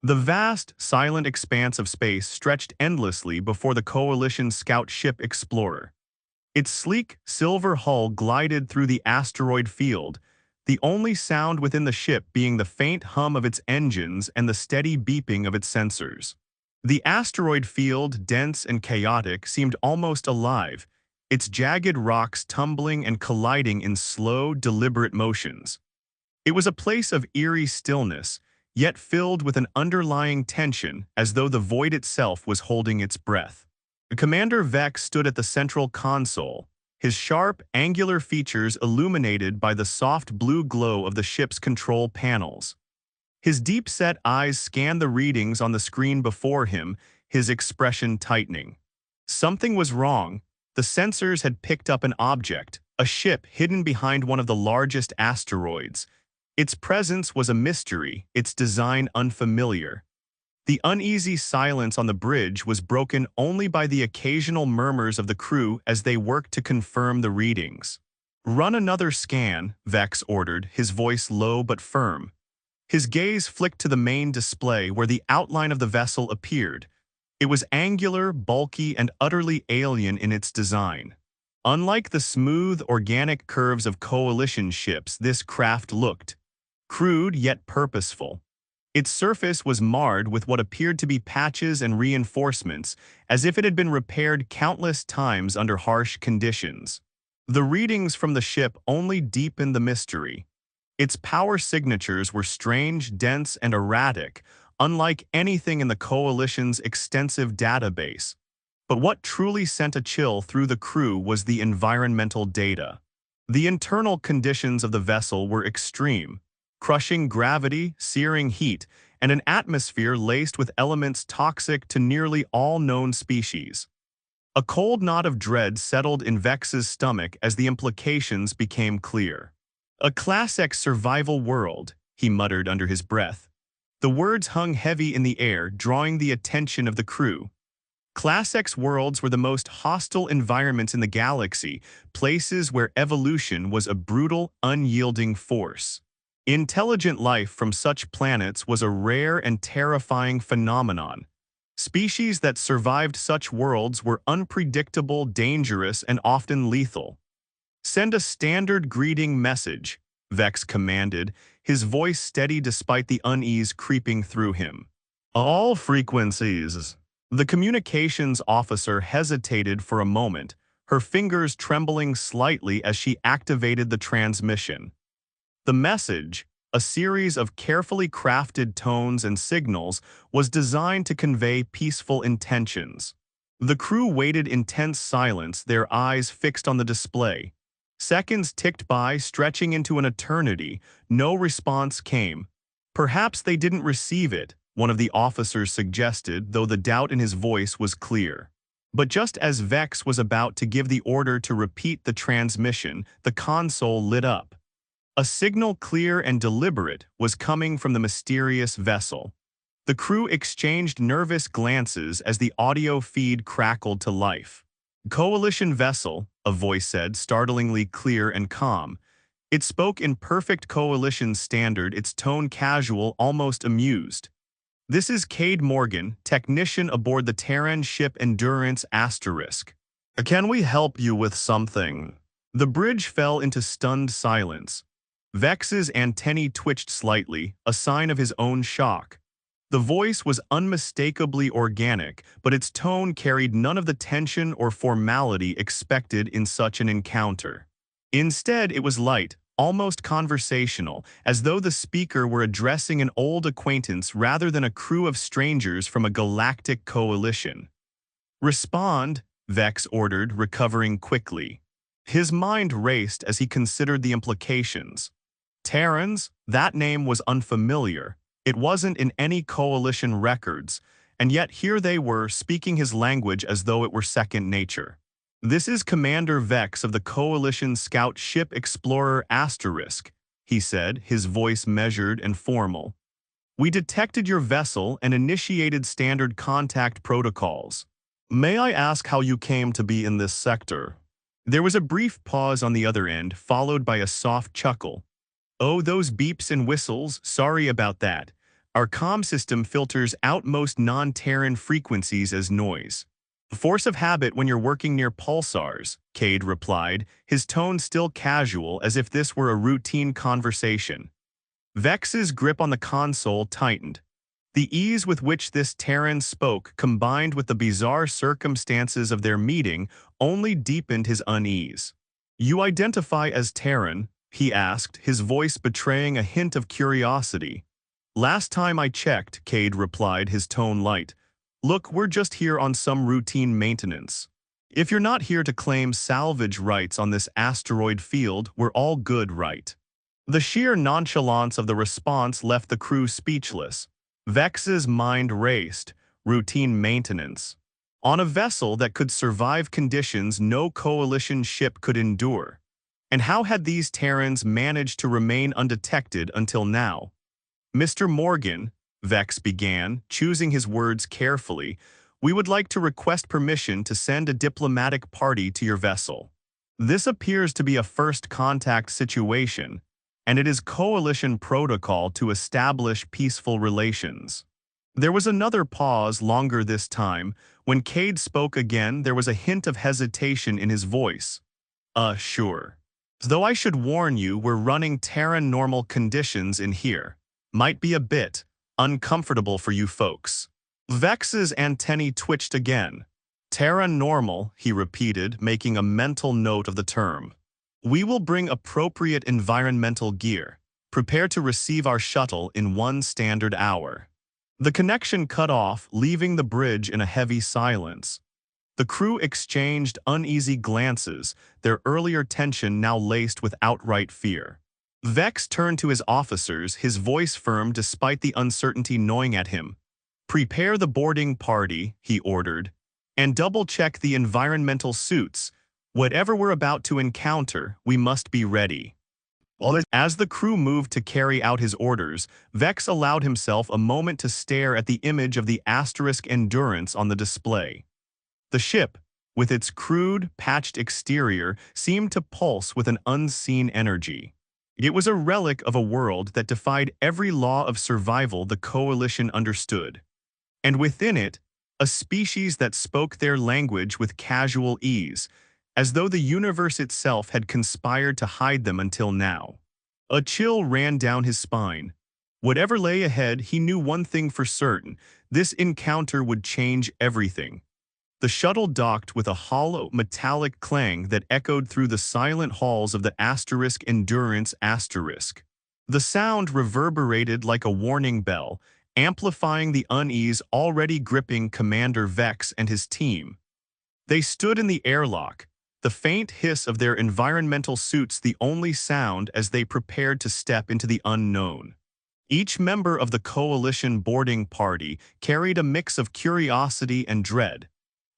The vast, silent expanse of space stretched endlessly before the Coalition's scout ship Explorer. Its sleek, silver hull glided through the asteroid field, the only sound within the ship being the faint hum of its engines and the steady beeping of its sensors. The asteroid field, dense and chaotic, seemed almost alive, its jagged rocks tumbling and colliding in slow, deliberate motions. It was a place of eerie stillness, yet filled with an underlying tension as though the void itself was holding its breath. Commander Vex stood at the central console, his sharp, angular features illuminated by the soft blue glow of the ship's control panels. His deep-set eyes scanned the readings on the screen before him, his expression tightening. Something was wrong. The sensors had picked up an object, a ship hidden behind one of the largest asteroids. Its presence was a mystery, its design unfamiliar. The uneasy silence on the bridge was broken only by the occasional murmurs of the crew as they worked to confirm the readings. "Run another scan," Vex ordered, his voice low but firm. His gaze flicked to the main display where the outline of the vessel appeared. It was angular, bulky, and utterly alien in its design. Unlike the smooth, organic curves of Coalition ships, this craft looked crude yet purposeful. Its surface was marred with what appeared to be patches and reinforcements, as if it had been repaired countless times under harsh conditions. The readings from the ship only deepened the mystery. Its power signatures were strange, dense, and erratic, unlike anything in the Coalition's extensive database. But what truly sent a chill through the crew was the environmental data. The internal conditions of the vessel were extreme: crushing gravity, searing heat, and an atmosphere laced with elements toxic to nearly all known species. A cold knot of dread settled in Vex's stomach as the implications became clear. "A classic survival world," he muttered under his breath. The words hung heavy in the air, drawing the attention of the crew. Class X worlds were the most hostile environments in the galaxy, places where evolution was a brutal, unyielding force. Intelligent life from such planets was a rare and terrifying phenomenon. Species that survived such worlds were unpredictable, dangerous, and often lethal. "Send a standard greeting message," Vex commanded, his voice steady despite the unease creeping through him. "All frequencies." The communications officer hesitated for a moment, her fingers trembling slightly as she activated the transmission. The message, a series of carefully crafted tones and signals, was designed to convey peaceful intentions. The crew waited in tense silence, their eyes fixed on the display. Seconds ticked by, stretching into an eternity. No response came. "Perhaps they didn't receive it," one of the officers suggested, though the doubt in his voice was clear. But just as Vex was about to give the order to repeat the transmission, the console lit up. A signal, clear and deliberate, was coming from the mysterious vessel. The crew exchanged nervous glances as the audio feed crackled to life. "Coalition vessel," a voice said, startlingly clear and calm. It spoke in perfect Coalition standard, its tone casual, almost amused. "This is Cade Morgan, technician aboard the Terran ship Endurance **. Can we help you with something?" The bridge fell into stunned silence. Vex's antennae twitched slightly, a sign of his own shock. The voice was unmistakably organic, but its tone carried none of the tension or formality expected in such an encounter. Instead, it was light, almost conversational, as though the speaker were addressing an old acquaintance rather than a crew of strangers from a galactic coalition. "Respond," Vex ordered, recovering quickly. His mind raced as he considered the implications. Terrans? That name was unfamiliar. It wasn't in any coalition records, and yet here they were, speaking his language as though it were second nature. "This is Commander Vex of the Coalition Scout Ship Explorer **, he said, his voice measured and formal. "We detected your vessel and initiated standard contact protocols. May I ask how you came to be in this sector?" There was a brief pause on the other end, followed by a soft chuckle. "Oh, those beeps and whistles, sorry about that. Our comm system filters out most non-Terran frequencies as noise. Force of habit when you're working near pulsars, Cade replied, his tone still casual as if this were a routine conversation. Vex's grip on the console tightened. The ease with which this Terran spoke, combined with the bizarre circumstances of their meeting, only deepened his unease. "You identify as Terran?" he asked, his voice betraying a hint of curiosity. "Last time I checked," Cade replied, his tone light. "Look, we're just here on some routine maintenance. If you're not here to claim salvage rights on this asteroid field, we're all good, right?" The sheer nonchalance of the response left the crew speechless. Vex's mind raced. Routine maintenance. On a vessel that could survive conditions no coalition ship could endure. And how had these Terrans managed to remain undetected until now? "Mr. Morgan," Vex began, choosing his words carefully, "we would like to request permission to send a diplomatic party to your vessel. This appears to be a first contact situation, and it is coalition protocol to establish peaceful relations." There was another pause, longer this time. When Cade spoke again, there was a hint of hesitation in his voice. Sure. Though I should warn you, we're running Terran normal conditions in here. Might be a bit uncomfortable for you folks." Vex's antennae twitched again. "Terra normal," he repeated, making a mental note of the term. "We will bring appropriate environmental gear. Prepare to receive our shuttle in 1 standard hour." The connection cut off, leaving the bridge in a heavy silence. The crew exchanged uneasy glances, their earlier tension now laced with outright fear. Vex turned to his officers, his voice firm despite the uncertainty gnawing at him. "Prepare the boarding party," he ordered, "and double-check the environmental suits. Whatever we're about to encounter, we must be ready." As the crew moved to carry out his orders, Vex allowed himself a moment to stare at the image of the asterisk Endurance on the display. The ship, with its crude, patched exterior, seemed to pulse with an unseen energy. It was a relic of a world that defied every law of survival the Coalition understood. And within it, a species that spoke their language with casual ease, as though the universe itself had conspired to hide them until now. A chill ran down his spine. Whatever lay ahead, he knew one thing for certain: this encounter would change everything. The shuttle docked with a hollow, metallic clang that echoed through the silent halls of the asterisk Endurance asterisk. The sound reverberated like a warning bell, amplifying the unease already gripping Commander Vex and his team. They stood in the airlock, the faint hiss of their environmental suits the only sound as they prepared to step into the unknown. Each member of the Coalition boarding party carried a mix of curiosity and dread,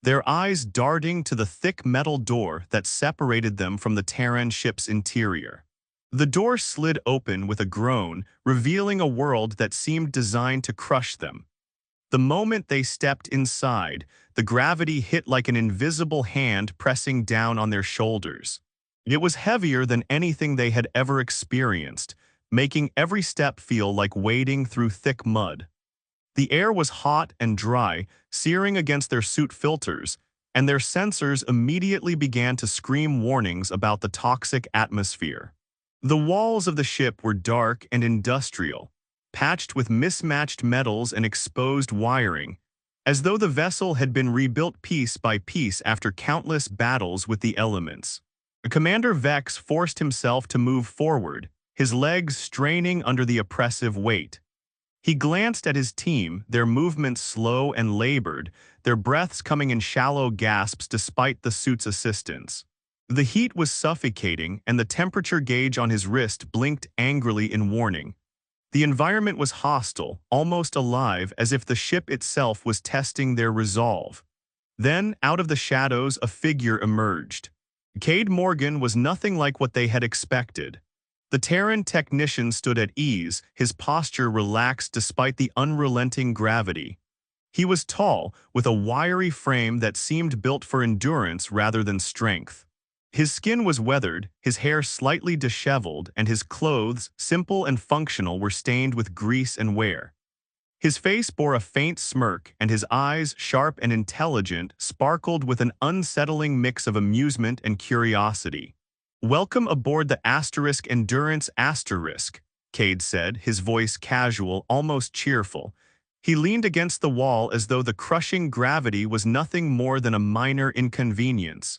their eyes darting to the thick metal door that separated them from the Terran ship's interior. The door slid open with a groan, revealing a world that seemed designed to crush them. The moment they stepped inside, the gravity hit like an invisible hand pressing down on their shoulders. It was heavier than anything they had ever experienced, making every step feel like wading through thick mud. The air was hot and dry, searing against their suit filters, and their sensors immediately began to scream warnings about the toxic atmosphere. The walls of the ship were dark and industrial, patched with mismatched metals and exposed wiring, as though the vessel had been rebuilt piece by piece after countless battles with the elements. Commander Vex forced himself to move forward, his legs straining under the oppressive weight. He glanced at his team, their movements slow and labored, their breaths coming in shallow gasps despite the suit's assistance. The heat was suffocating, and the temperature gauge on his wrist blinked angrily in warning. The environment was hostile, almost alive, as if the ship itself was testing their resolve. Then, out of the shadows, a figure emerged. Cade Morgan was nothing like what they had expected. The Terran technician stood at ease, his posture relaxed despite the unrelenting gravity. He was tall, with a wiry frame that seemed built for endurance rather than strength. His skin was weathered, his hair slightly disheveled, and his clothes, simple and functional, were stained with grease and wear. His face bore a faint smirk, and his eyes, sharp and intelligent, sparkled with an unsettling mix of amusement and curiosity. "Welcome aboard the Endurance Asterisk," Cade said, his voice casual, almost cheerful. He leaned against the wall as though the crushing gravity was nothing more than a minor inconvenience.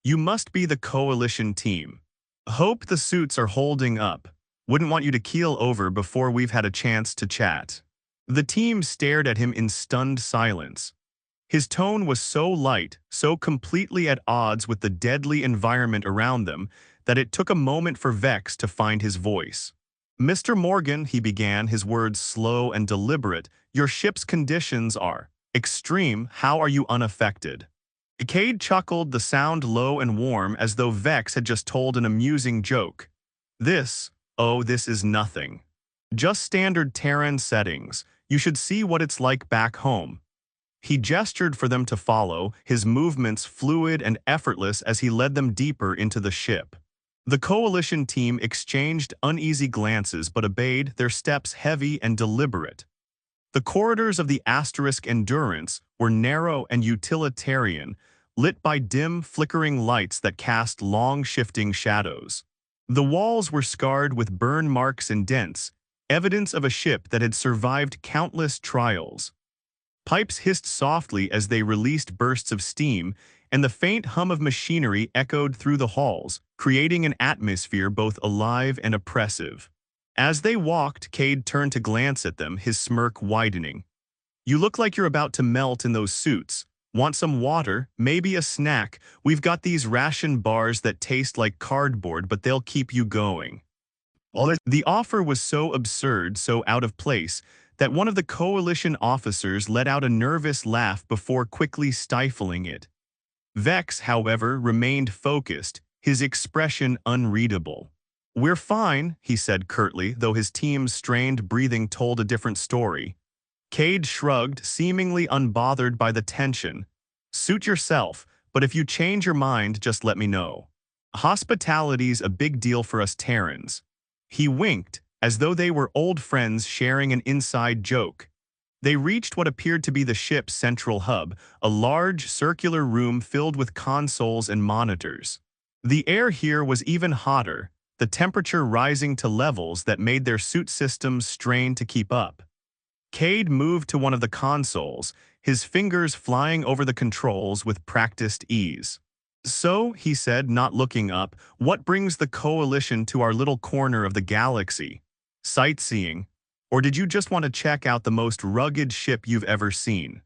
"You must be the Coalition team. Hope the suits are holding up. Wouldn't want you to keel over before we've had a chance to chat." The team stared at him in stunned silence. His tone was so light, so completely at odds with the deadly environment around them, that it took a moment for Vex to find his voice. "Mr. Morgan," he began, his words slow and deliberate, "your ship's conditions are extreme. How are you unaffected?" Cade chuckled, the sound low and warm, as though Vex had just told an amusing joke. This is nothing. Just standard Terran settings. You should see what it's like back home." He gestured for them to follow, his movements fluid and effortless as he led them deeper into the ship. The Coalition team exchanged uneasy glances but obeyed, their steps heavy and deliberate. The corridors of the Endurance were narrow and utilitarian, lit by dim, flickering lights that cast long, shifting shadows. The walls were scarred with burn marks and dents, evidence of a ship that had survived countless trials. Pipes hissed softly as they released bursts of steam, and the faint hum of machinery echoed through the halls, creating an atmosphere both alive and oppressive. As they walked, Cade turned to glance at them, his smirk widening. "You look like you're about to melt in those suits. Want some water? Maybe a snack? We've got these ration bars that taste like cardboard, but they'll keep you going." The offer was so absurd, so out of place, that one of the Coalition officers let out a nervous laugh before quickly stifling it. Vex, however, remained focused, his expression unreadable. "We're fine," he said curtly, though his team's strained breathing told a different story. Cade shrugged, seemingly unbothered by the tension. "Suit yourself, but if you change your mind, just let me know. Hospitality's a big deal for us Terrans." He winked, as though they were old friends sharing an inside joke. They reached what appeared to be the ship's central hub, a large, circular room filled with consoles and monitors. The air here was even hotter, the temperature rising to levels that made their suit systems strain to keep up. Cade moved to one of the consoles, his fingers flying over the controls with practiced ease. "So," he said, not looking up, "what brings the Coalition to our little corner of the galaxy? Sightseeing? Or did you just want to check out the most rugged ship you've ever seen?"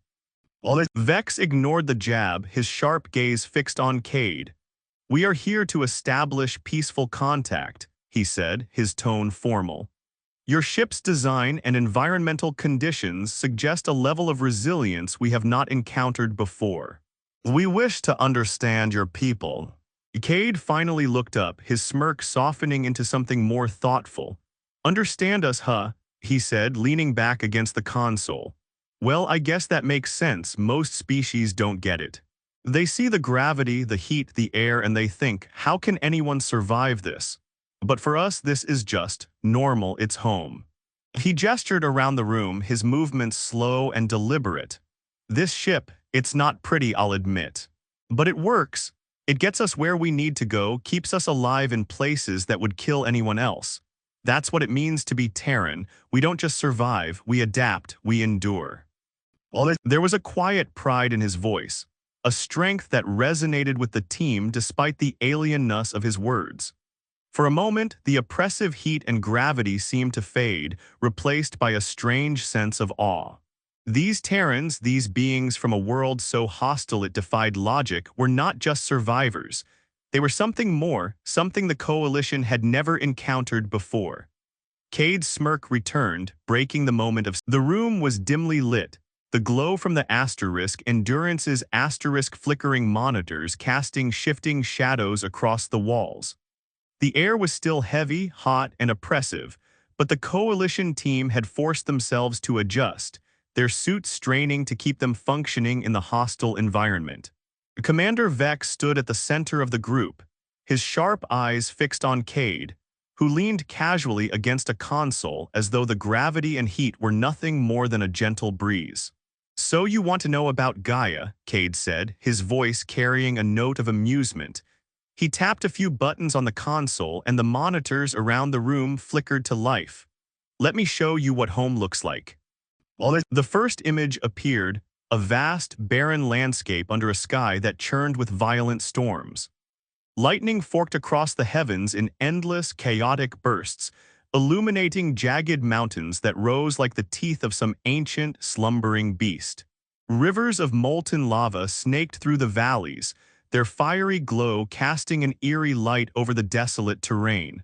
Vex ignored the jab, his sharp gaze fixed on Cade. "We are here to establish peaceful contact," he said, his tone formal. "Your ship's design and environmental conditions suggest a level of resilience we have not encountered before. We wish to understand your people." Cade finally looked up, his smirk softening into something more thoughtful. "Understand us, huh?" he said, leaning back against the console. "Well, I guess that makes sense. Most species don't get it. They see the gravity, the heat, the air, and they think, how can anyone survive this? But for us, this is just normal, it's home." He gestured around the room, his movements slow and deliberate. "This ship, it's not pretty, I'll admit. But it works. It gets us where we need to go, keeps us alive in places that would kill anyone else. That's what it means to be Terran. We don't just survive, we adapt, we endure." There was a quiet pride in his voice, a strength that resonated with the team despite the alienness of his words. For a moment, the oppressive heat and gravity seemed to fade, replaced by a strange sense of awe. These Terrans, these beings from a world so hostile it defied logic, were not just survivors. They were something more, something the Coalition had never encountered before. Cade's smirk returned, breaking the moment of... The room was dimly lit, the glow from the Endurance's flickering monitors casting shifting shadows across the walls. The air was still heavy, hot, and oppressive, but the Coalition team had forced themselves to adjust, their suits straining to keep them functioning in the hostile environment. Commander Vex stood at the center of the group, his sharp eyes fixed on Cade, who leaned casually against a console as though the gravity and heat were nothing more than a gentle breeze. "So you want to know about Gaia," Cade said, his voice carrying a note of amusement. He tapped a few buttons on the console and the monitors around the room flickered to life. "Let me show you what home looks like." The first image appeared, a vast, barren landscape under a sky that churned with violent storms. Lightning forked across the heavens in endless, chaotic bursts, illuminating jagged mountains that rose like the teeth of some ancient, slumbering beast. Rivers of molten lava snaked through the valleys, their fiery glow casting an eerie light over the desolate terrain.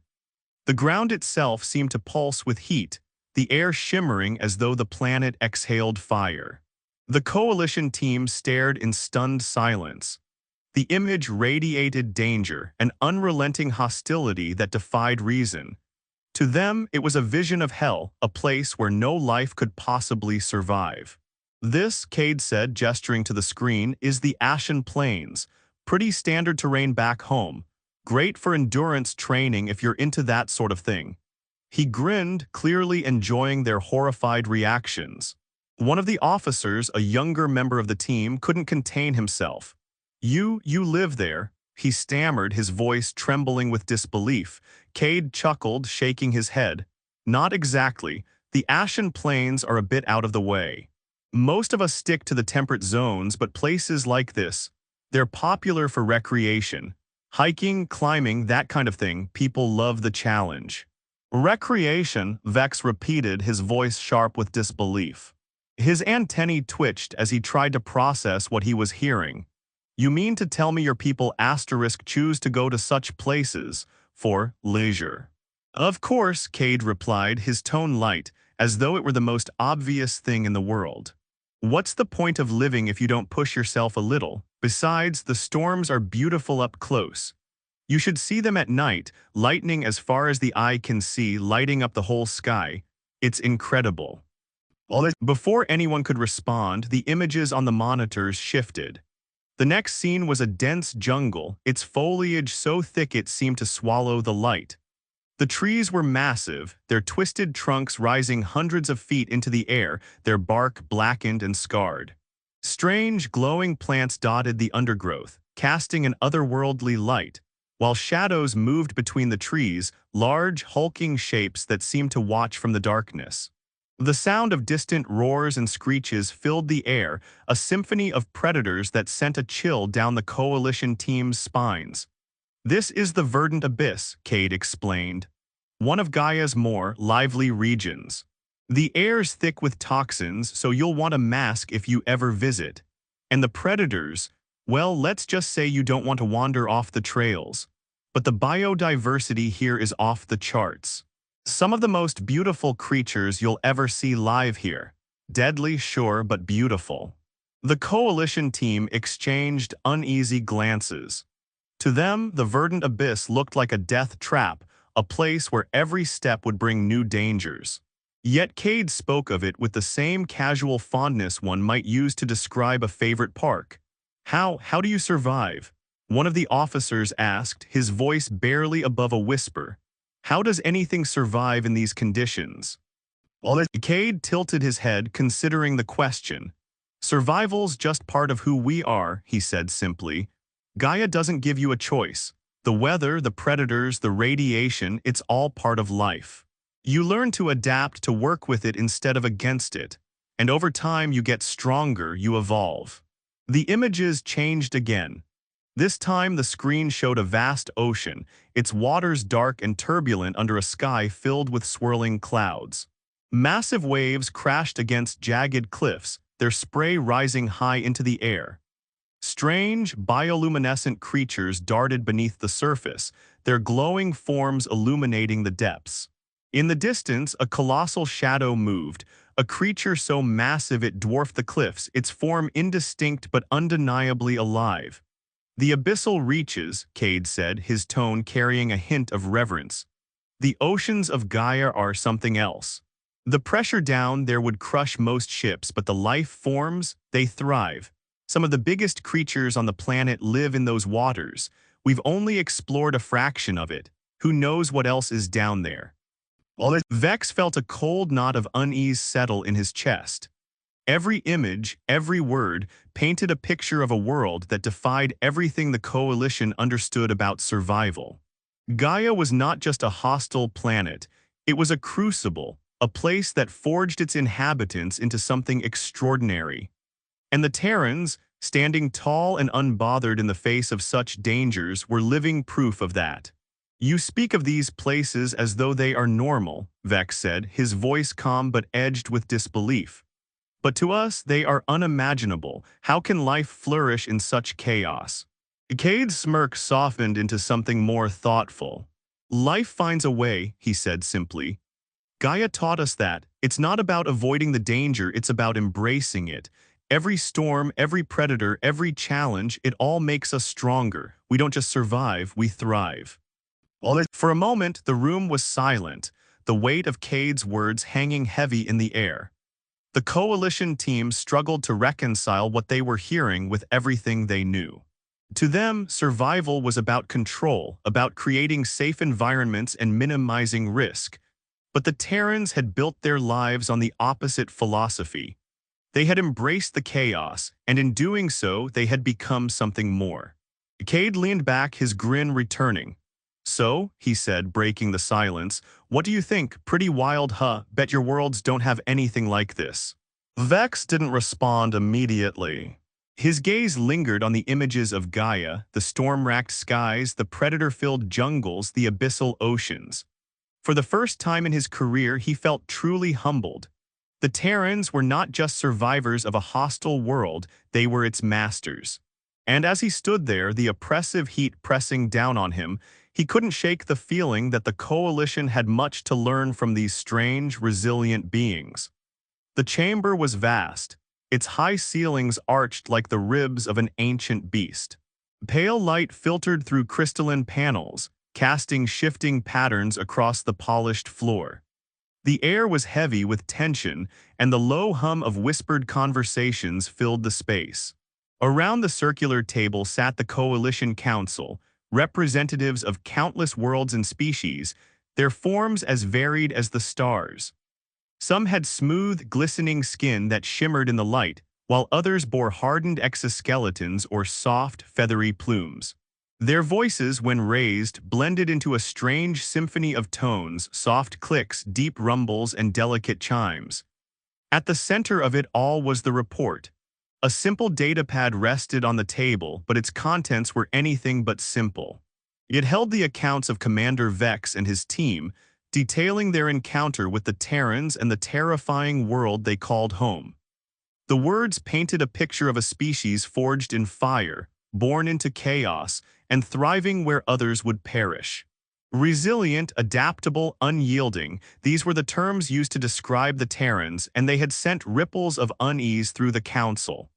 The ground itself seemed to pulse with heat, the air shimmering as though the planet exhaled fire. The coalition team stared in stunned silence. The image radiated danger, an unrelenting hostility that defied reason. To them, it was a vision of hell, a place where no life could possibly survive. "This," Cade said, gesturing to the screen, "is the Ashen Plains. Pretty standard terrain back home. Great for endurance training if you're into that sort of thing." He grinned, clearly enjoying their horrified reactions. One of the officers, a younger member of the team, couldn't contain himself. You live there," he stammered, his voice trembling with disbelief. Cade chuckled, shaking his head. "Not exactly. The Ashen Plains are a bit out of the way. Most of us stick to the temperate zones, but places like this, they're popular for recreation. Hiking, climbing, that kind of thing. People love the challenge." "Recreation," Vex repeated, his voice sharp with disbelief. His antennae twitched as he tried to process what he was hearing. "You mean to tell me your people choose to go to such places for leisure?" "Of course," Cade replied, his tone light, as though it were the most obvious thing in the world. "What's the point of living if you don't push yourself a little? Besides, the storms are beautiful up close. You should see them at night, lightning as far as the eye can see, lighting up the whole sky. It's incredible." Before anyone could respond, the images on the monitors shifted. The next scene was a dense jungle, its foliage so thick it seemed to swallow the light. The trees were massive, their twisted trunks rising hundreds of feet into the air, their bark blackened and scarred. Strange, glowing plants dotted the undergrowth, casting an otherworldly light, while shadows moved between the trees, large, hulking shapes that seemed to watch from the darkness. The sound of distant roars and screeches filled the air, a symphony of predators that sent a chill down the coalition team's spines. "This is the verdant abyss," Cade explained. "One of Gaia's more lively regions. The air's thick with toxins, so you'll want a mask if you ever visit. And the predators, well, let's just say you don't want to wander off the trails. But the biodiversity here is off the charts. Some of the most beautiful creatures you'll ever see live here. Deadly, sure, but beautiful." The coalition team exchanged uneasy glances. To them, the verdant abyss looked like a death trap, a place where every step would bring new dangers. Yet Cade spoke of it with the same casual fondness one might use to describe a favorite park. How do you survive?" one of the officers asked, his voice barely above a whisper. "How does anything survive in these conditions?" Cade tilted his head, considering the question. "Survival's just part of who we are," he said simply. "Gaia doesn't give you a choice. The weather, the predators, the radiation, it's all part of life. You learn to adapt, to work with it instead of against it. And over time you get stronger, you evolve." The images changed again. This time the screen showed a vast ocean, its waters dark and turbulent under a sky filled with swirling clouds. Massive waves crashed against jagged cliffs, their spray rising high into the air. Strange, bioluminescent creatures darted beneath the surface, their glowing forms illuminating the depths. In the distance, a colossal shadow moved, a creature so massive it dwarfed the cliffs, its form indistinct but undeniably alive. "The abyssal reaches," Cade said, his tone carrying a hint of reverence. "The oceans of Gaia are something else. The pressure down there would crush most ships, but the life forms, they thrive. Some of the biggest creatures on the planet live in those waters. We've only explored a fraction of it. Who knows what else is down there? Vex felt a cold knot of unease settle in his chest. Every image, every word, painted a picture of a world that defied everything the Coalition understood about survival. Gaia was not just a hostile planet, it was a crucible, a place that forged its inhabitants into something extraordinary. And the Terrans, standing tall and unbothered in the face of such dangers, were living proof of that. You speak of these places as though they are normal, Vex said, his voice calm but edged with disbelief. But to us, they are unimaginable. How can life flourish in such chaos? Cade's smirk softened into something more thoughtful. Life finds a way, he said simply. Gaia taught us that. It's not about avoiding the danger, it's about embracing it. Every storm, every predator, every challenge, it all makes us stronger. We don't just survive, we thrive. For a moment, the room was silent, the weight of Cade's words hanging heavy in the air. The Coalition team struggled to reconcile what they were hearing with everything they knew. To them, survival was about control, about creating safe environments and minimizing risk. But the Terrans had built their lives on the opposite philosophy. They had embraced the chaos, and in doing so, they had become something more. Cade leaned back, his grin returning. So, he said, breaking the silence, what do you think? Pretty wild, huh? Bet your worlds don't have anything like this. Vex didn't respond immediately. His gaze lingered on the images of Gaia, the storm-racked skies, the predator-filled jungles, the abyssal oceans. For the first time in his career, he felt truly humbled. The Terrans were not just survivors of a hostile world, they were its masters. And as he stood there, the oppressive heat pressing down on him, he couldn't shake the feeling that the Coalition had much to learn from these strange, resilient beings. The chamber was vast, its high ceilings arched like the ribs of an ancient beast. Pale light filtered through crystalline panels, casting shifting patterns across the polished floor. The air was heavy with tension, and the low hum of whispered conversations filled the space. Around the circular table sat the Coalition Council, representatives of countless worlds and species, their forms as varied as the stars. Some had smooth, glistening skin that shimmered in the light, while others bore hardened exoskeletons or soft, feathery plumes. Their voices, when raised, blended into a strange symphony of tones, soft clicks, deep rumbles, and delicate chimes. At the center of it all was the report. A simple datapad rested on the table, but its contents were anything but simple. It held the accounts of Commander Vex and his team, detailing their encounter with the Terrans and the terrifying world they called home. The words painted a picture of a species forged in fire, born into chaos, and thriving where others would perish. Resilient, adaptable, unyielding, these were the terms used to describe the Terrans, and they had sent ripples of unease through the council.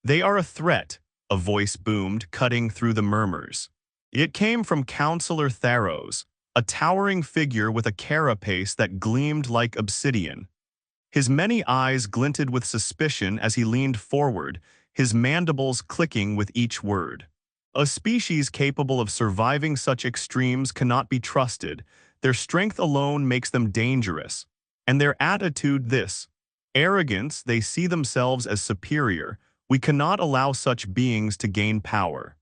They are a threat, a voice boomed, cutting through the murmurs. It came from Counselor Theros, a towering figure with a carapace that gleamed like obsidian. His many eyes glinted with suspicion as he leaned forward, his mandibles clicking with each word. A species capable of surviving such extremes cannot be trusted. Their strength alone makes them dangerous. And their attitude this: arrogance, they see themselves as superior. We cannot allow such beings to gain power.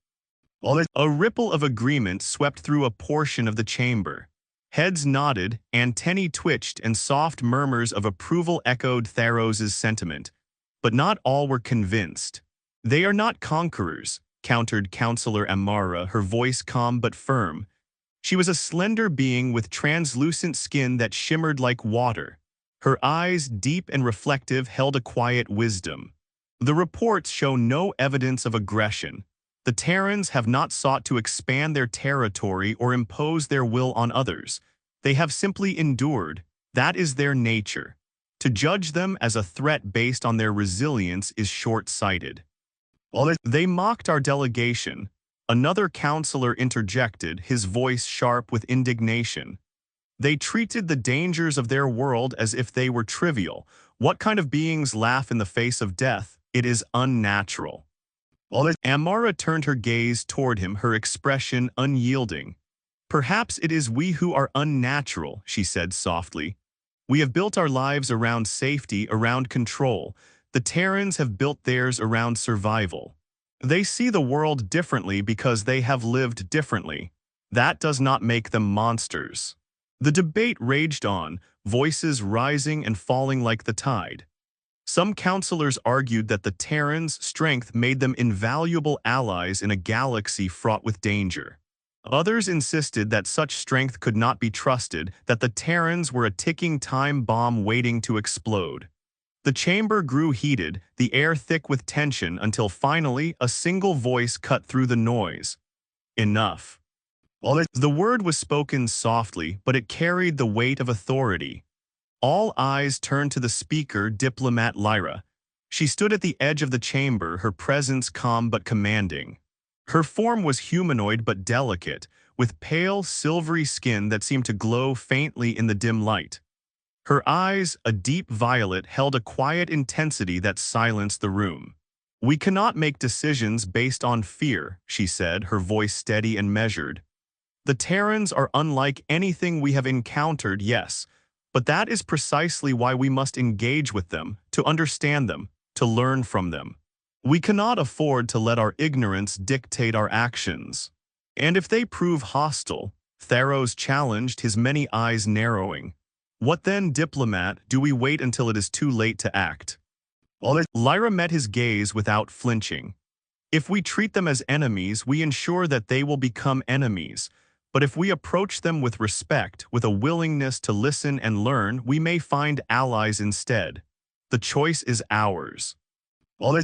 A ripple of agreement swept through a portion of the chamber. Heads nodded, antennae twitched, and soft murmurs of approval echoed Theros's sentiment. But not all were convinced. They are not conquerors, countered Counselor Amara, her voice calm but firm. She was a slender being with translucent skin that shimmered like water. Her eyes, deep and reflective, held a quiet wisdom. The reports show no evidence of aggression. The Terrans have not sought to expand their territory or impose their will on others. They have simply endured. That is their nature. To judge them as a threat based on their resilience is short-sighted. They mocked our delegation. Another counselor interjected, his voice sharp with indignation. They treated the dangers of their world as if they were trivial. What kind of beings laugh in the face of death? It is unnatural. Amara turned her gaze toward him, her expression unyielding. Perhaps it is we who are unnatural, she said softly. We have built our lives around safety, around control. The Terrans have built theirs around survival. They see the world differently because they have lived differently. That does not make them monsters. The debate raged on, voices rising and falling like the tide. Some counselors argued that the Terrans' strength made them invaluable allies in a galaxy fraught with danger. Others insisted that such strength could not be trusted, that the Terrans were a ticking time bomb waiting to explode. The chamber grew heated, the air thick with tension, until finally a single voice cut through the noise. Enough. The word was spoken softly, but it carried the weight of authority. All eyes turned to the speaker, diplomat Lyra. She stood at the edge of the chamber, her presence calm but commanding. Her form was humanoid but delicate, with pale, silvery skin that seemed to glow faintly in the dim light. Her eyes, a deep violet, held a quiet intensity that silenced the room. "We cannot make decisions based on fear," she said, her voice steady and measured. "The Terrans are unlike anything we have encountered, yes, but that is precisely why we must engage with them, to understand them, to learn from them. We cannot afford to let our ignorance dictate our actions. And if they prove hostile," Theros challenged, his many eyes narrowing. "What then, diplomat? Do we wait until it is too late to act?" Lyra met his gaze without flinching. "If we treat them as enemies, we ensure that they will become enemies. But if we approach them with respect, with a willingness to listen and learn, we may find allies instead. The choice is ours."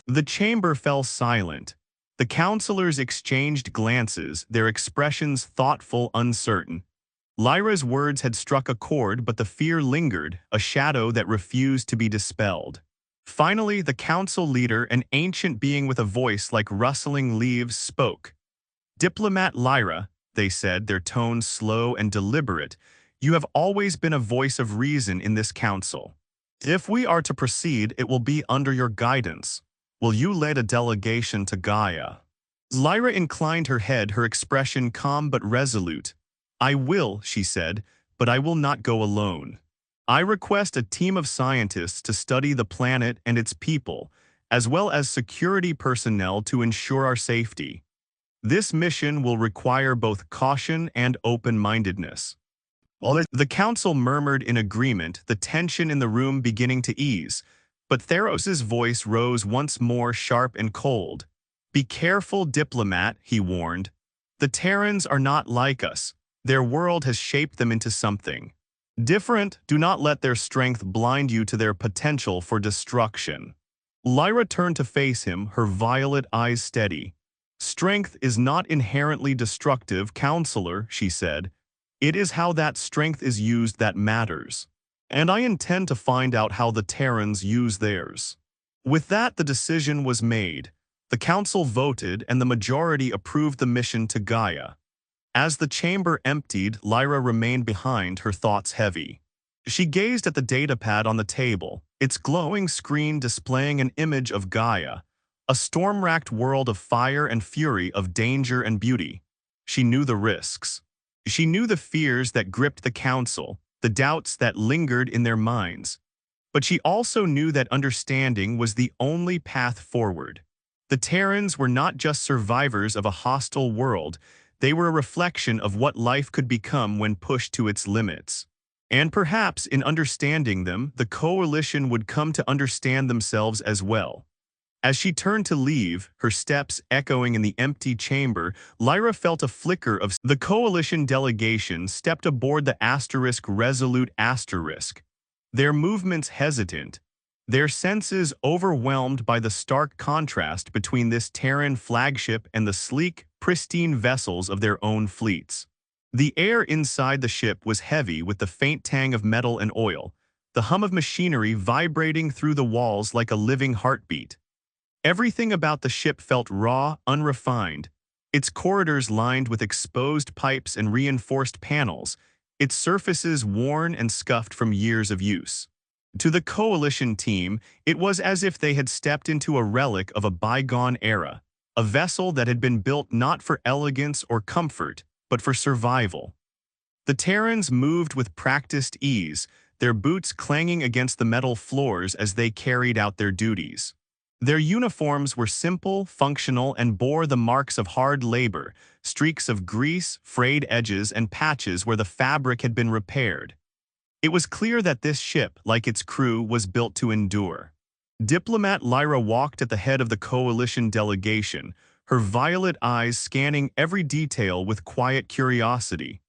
The chamber fell silent. The counselors exchanged glances, their expressions thoughtful, uncertain. Lyra's words had struck a chord, but the fear lingered, a shadow that refused to be dispelled. Finally, the council leader, an ancient being with a voice like rustling leaves, spoke. "Diplomat Lyra," they said, their tones slow and deliberate, "you have always been a voice of reason in this council. If we are to proceed, it will be under your guidance. Will you lead a delegation to Gaia?" Lyra inclined her head, her expression calm but resolute. "I will," she said, "but I will not go alone. I request a team of scientists to study the planet and its people, as well as security personnel to ensure our safety. This mission will require both caution and open-mindedness." The council murmured in agreement, the tension in the room beginning to ease, but Theros's voice rose once more, sharp and cold. "Be careful, diplomat," he warned. "The Terrans are not like us. Their world has shaped them into something different. Do not let their strength blind you to their potential for destruction." Lyra turned to face him, her violet eyes steady. "Strength is not inherently destructive, counselor," she said. "It is how that strength is used that matters. And I intend to find out how the Terrans use theirs." With that, the decision was made. The council voted, and the majority approved the mission to Gaia. As the chamber emptied, Lyra remained behind, her thoughts heavy. She gazed at the datapad on the table, its glowing screen displaying an image of Gaia, a storm-racked world of fire and fury, of danger and beauty. She knew the risks. She knew the fears that gripped the council, the doubts that lingered in their minds. But she also knew that understanding was the only path forward. The Terrans were not just survivors of a hostile world, they were a reflection of what life could become when pushed to its limits. And perhaps in understanding them, the coalition would come to understand themselves as well. As she turned to leave, her steps echoing in the empty chamber, Lyra felt a flicker of the coalition delegation stepped aboard the resolute asterisk. Their movements hesitant, their senses overwhelmed by the stark contrast between this Terran flagship and the sleek, pristine vessels of their own fleets. The air inside the ship was heavy with the faint tang of metal and oil, the hum of machinery vibrating through the walls like a living heartbeat. Everything about the ship felt raw, unrefined, its corridors lined with exposed pipes and reinforced panels, its surfaces worn and scuffed from years of use. To the coalition team, it was as if they had stepped into a relic of a bygone era, a vessel that had been built not for elegance or comfort, but for survival. The Terrans moved with practiced ease, their boots clanging against the metal floors as they carried out their duties. Their uniforms were simple, functional, and bore the marks of hard labor, streaks of grease, frayed edges, and patches where the fabric had been repaired. It was clear that this ship, like its crew, was built to endure. Diplomat Lyra walked at the head of the Coalition delegation, her violet eyes scanning every detail with quiet curiosity.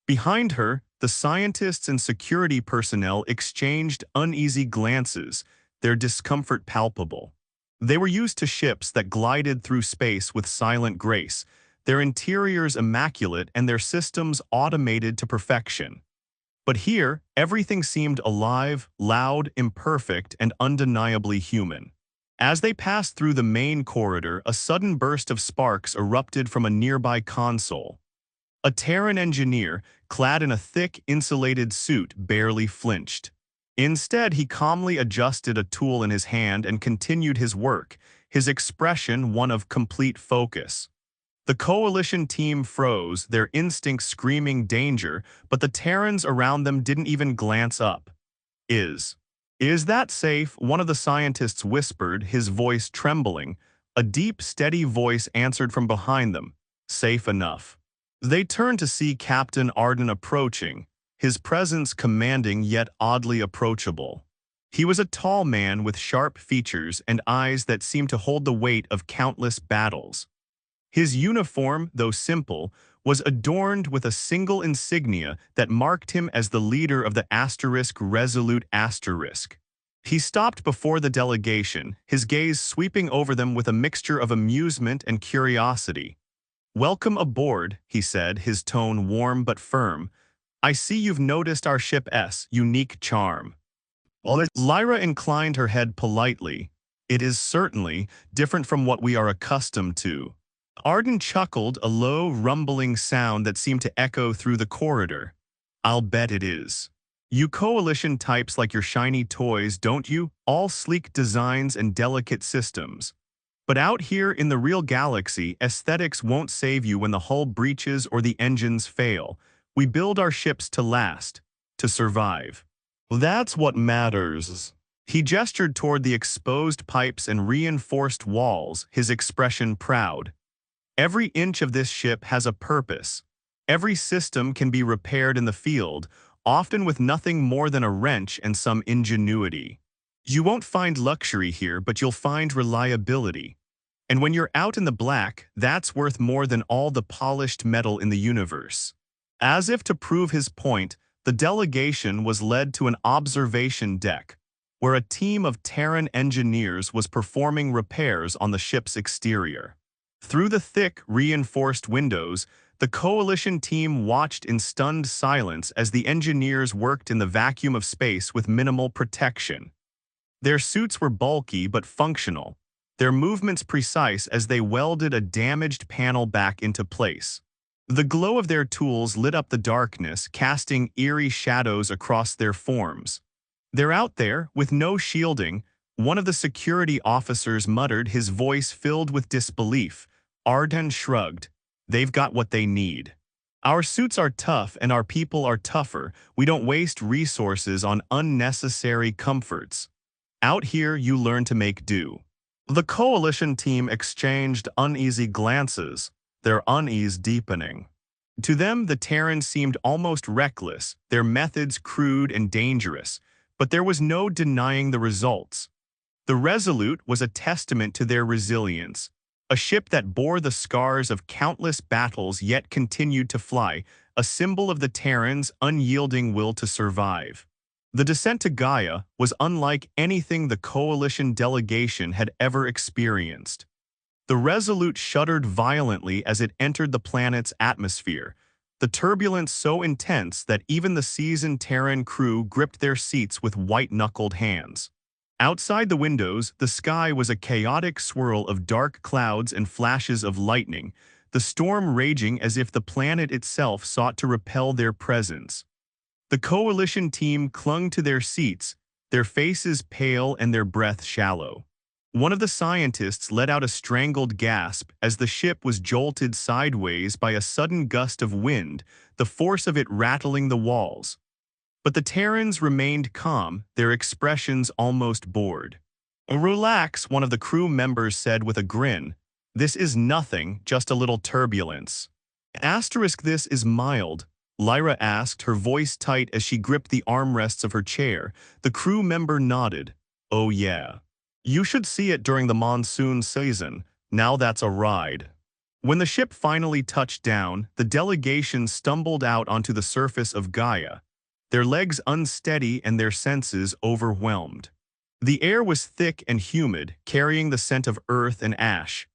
Behind her, the scientists and security personnel exchanged uneasy glances, their discomfort palpable. They were used to ships that glided through space with silent grace, their interiors immaculate and their systems automated to perfection. But here, everything seemed alive, loud, imperfect, and undeniably human. As they passed through the main corridor, a sudden burst of sparks erupted from a nearby console. A Terran engineer, clad in a thick, insulated suit, barely flinched. Instead, he calmly adjusted a tool in his hand and continued his work, his expression one of complete focus. The Coalition team froze, their instincts screaming danger, but the Terrans around them didn't even glance up. Is that safe? One of the scientists whispered, his voice trembling. A deep, steady voice answered from behind them. Safe enough. They turned to see Captain Arden approaching, his presence commanding yet oddly approachable. He was a tall man with sharp features and eyes that seemed to hold the weight of countless battles. His uniform, though simple, was adorned with a single insignia that marked him as the leader of the Resolute Asterisk. He stopped before the delegation, his gaze sweeping over them with a mixture of amusement and curiosity. "Welcome aboard," he said, his tone warm but firm. "I see you've noticed our ship's unique charm." Lyra inclined her head politely. "It is certainly different from what we are accustomed to." Arden chuckled, a low, rumbling sound that seemed to echo through the corridor. "I'll bet it is. You Coalition types like your shiny toys, don't you? All sleek designs and delicate systems. But out here in the real galaxy, aesthetics won't save you when the hull breaches or the engines fail. We build our ships to last, to survive. That's what matters." He gestured toward the exposed pipes and reinforced walls, his expression proud. "Every inch of this ship has a purpose. Every system can be repaired in the field, often with nothing more than a wrench and some ingenuity. You won't find luxury here, but you'll find reliability. And when you're out in the black, that's worth more than all the polished metal in the universe." As if to prove his point, the delegation was led to an observation deck, where a team of Terran engineers was performing repairs on the ship's exterior. Through the thick, reinforced windows, the Coalition team watched in stunned silence as the engineers worked in the vacuum of space with minimal protection. Their suits were bulky but functional, their movements precise as they welded a damaged panel back into place. The glow of their tools lit up the darkness, casting eerie shadows across their forms. "They're out there, with no shielding," one of the security officers muttered, his voice filled with disbelief. Arden shrugged. "They've got what they need. Our suits are tough and our people are tougher. We don't waste resources on unnecessary comforts. Out here, you learn to make do." The Coalition team exchanged uneasy glances, their unease deepening. To them, the Terrans seemed almost reckless, their methods crude and dangerous, but there was no denying the results. The Resolute was a testament to their resilience, a ship that bore the scars of countless battles yet continued to fly, a symbol of the Terrans' unyielding will to survive. The descent to Gaia was unlike anything the Coalition delegation had ever experienced. The Resolute shuddered violently as it entered the planet's atmosphere, the turbulence so intense that even the seasoned Terran crew gripped their seats with white-knuckled hands. Outside the windows, the sky was a chaotic swirl of dark clouds and flashes of lightning, the storm raging as if the planet itself sought to repel their presence. The Coalition team clung to their seats, their faces pale and their breath shallow. One of the scientists let out a strangled gasp as the ship was jolted sideways by a sudden gust of wind, the force of it rattling the walls. But the Terrans remained calm, their expressions almost bored. "Relax," one of the crew members said with a grin. "This is nothing, just a little turbulence." Asterisk, this is mild, Lyra asked, her voice tight as she gripped the armrests of her chair. The crew member nodded. "Oh yeah. You should see it during the monsoon season. Now that's a ride." When the ship finally touched down, the delegation stumbled out onto the surface of Gaia, their legs unsteady and their senses overwhelmed. The air was thick and humid, carrying the scent of earth and ash.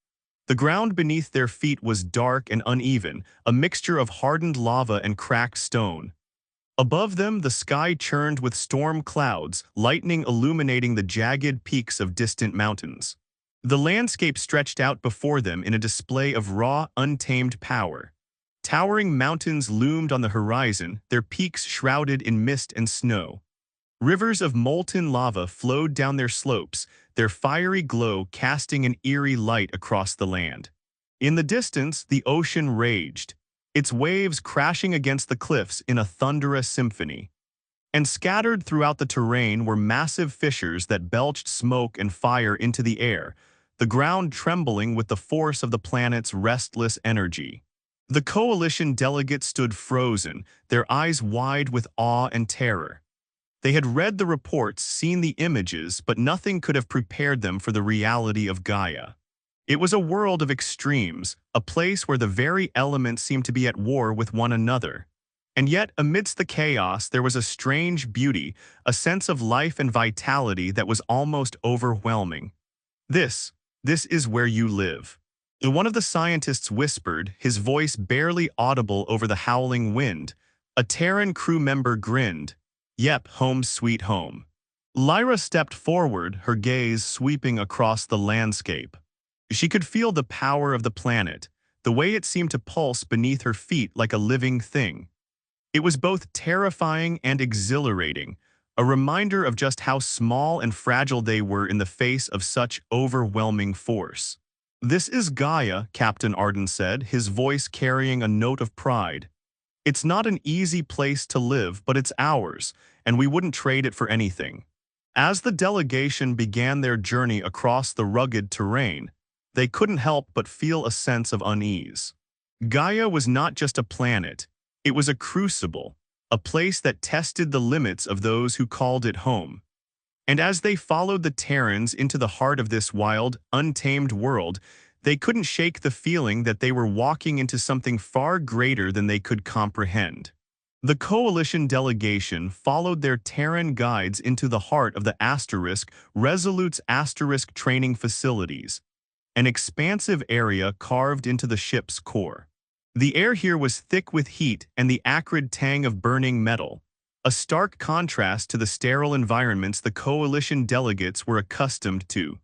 The ground beneath their feet was dark and uneven, a mixture of hardened lava and cracked stone. Above them, the sky churned with storm clouds, lightning illuminating the jagged peaks of distant mountains. The landscape stretched out before them in a display of raw, untamed power. Towering mountains loomed on the horizon, their peaks shrouded in mist and snow. Rivers of molten lava flowed down their slopes, their fiery glow casting an eerie light across the land. In the distance, the ocean raged, its waves crashing against the cliffs in a thunderous symphony. And scattered throughout the terrain were massive fissures that belched smoke and fire into the air, the ground trembling with the force of the planet's restless energy. The coalition delegates stood frozen, their eyes wide with awe and terror. They had read the reports, seen the images, but nothing could have prepared them for the reality of Gaia. It was a world of extremes, a place where the very elements seemed to be at war with one another. And yet, amidst the chaos, there was a strange beauty, a sense of life and vitality that was almost overwhelming. This is where you live." One of the scientists whispered, his voice barely audible over the howling wind. A Terran crew member grinned. "Yep, home sweet home." Lyra stepped forward, her gaze sweeping across the landscape. She could feel the power of the planet, the way it seemed to pulse beneath her feet like a living thing. It was both terrifying and exhilarating, a reminder of just how small and fragile they were in the face of such overwhelming force. "This is Gaia," Captain Arden said, his voice carrying a note of pride. "It's not an easy place to live, but it's ours, and we wouldn't trade it for anything." As the delegation began their journey across the rugged terrain, they couldn't help but feel a sense of unease. Gaia was not just a planet, it was a crucible, a place that tested the limits of those who called it home. And as they followed the Terrans into the heart of this wild, untamed world, they couldn't shake the feeling that they were walking into something far greater than they could comprehend. The Coalition delegation followed their Terran guides into the heart of the Resolute's training facilities, an expansive area carved into the ship's core. The air here was thick with heat and the acrid tang of burning metal, a stark contrast to the sterile environments the Coalition delegates were accustomed to.